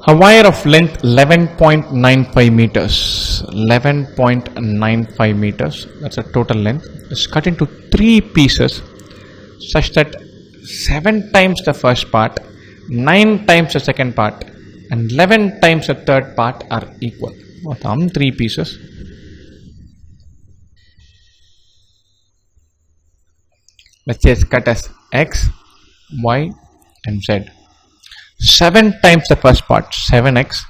A wire of length 11.95 meters, 11.95 meters, that's a total length, is cut into 3 pieces such that 7 times the first part, 9 times the second part, and 11 times the third part are equal. What are 3 pieces? Let's say it's cut as X, Y, and Z. 7 times the first part, 7x,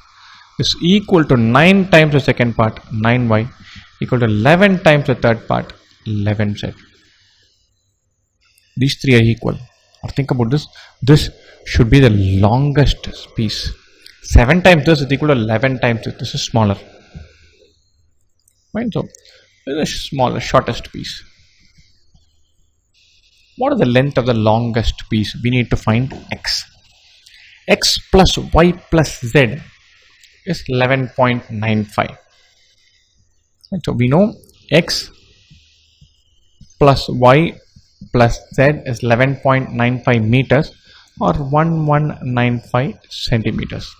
is equal to 9 times the second part, 9y, equal to 11 times the third part, 11z. These 3 are equal. Or think about this. This should be the longest piece. 7 times this is equal to 11 times this. This is smaller. Fine. So this is smaller, shortest piece. What is the length of the longest piece? We need to find x. X plus y plus z is 11.95. So we know x plus y plus z is 11.95 meters or 1195 centimeters.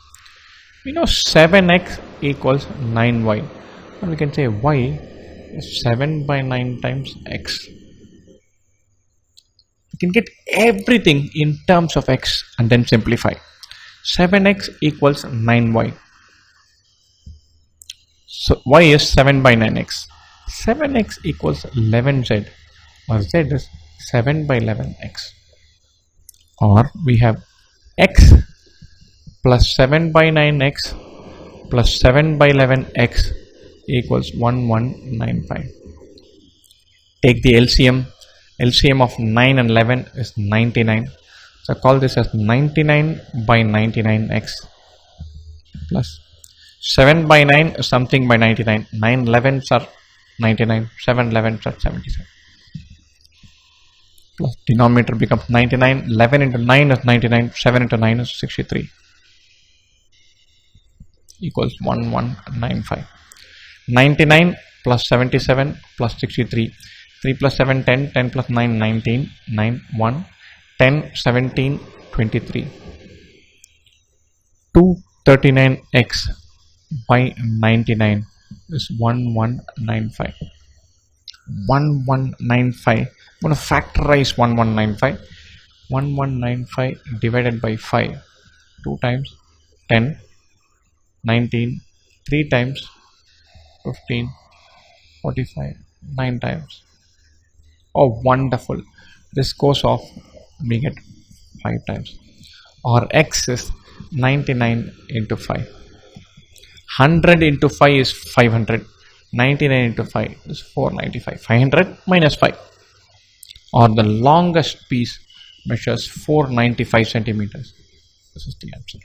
We know 7x equals 9y, and we can say y is 7 by 9 times x. We can get everything in terms of x and then simplify. 7x equals 9y. So y is 7 by 9x. 7x equals 11z, or z is 7 by 11x. Or we have x plus 7 by 9x plus 7 by 11x equals 1195. Take the LCM. LCM of 9 and 11 is 99. So call this as 99 by 99x plus 7 by 9 is something by 99. 9 11s are 99. 7 11s are 77. Plus denominator becomes 99. 11 into 9 is 99. 7 into 9 is 63. Equals 1195. 99 plus 77 plus 63. 3 plus 7 10. 10 plus 9 19. 9 1. 10, 17, 23. 239x by 99 is 1195. 1195. I'm going to factorize 1195. 1195 divided by 5. 2 times 10, 19, 3 times 15, 45, 9 times. Oh, wonderful. This goes off. We get 5 times. Or x is 99 into 5. 100 into 5 is 500. 99 into 5 is 495. 500 minus 5. Or the longest piece measures 495 centimeters. This is the answer.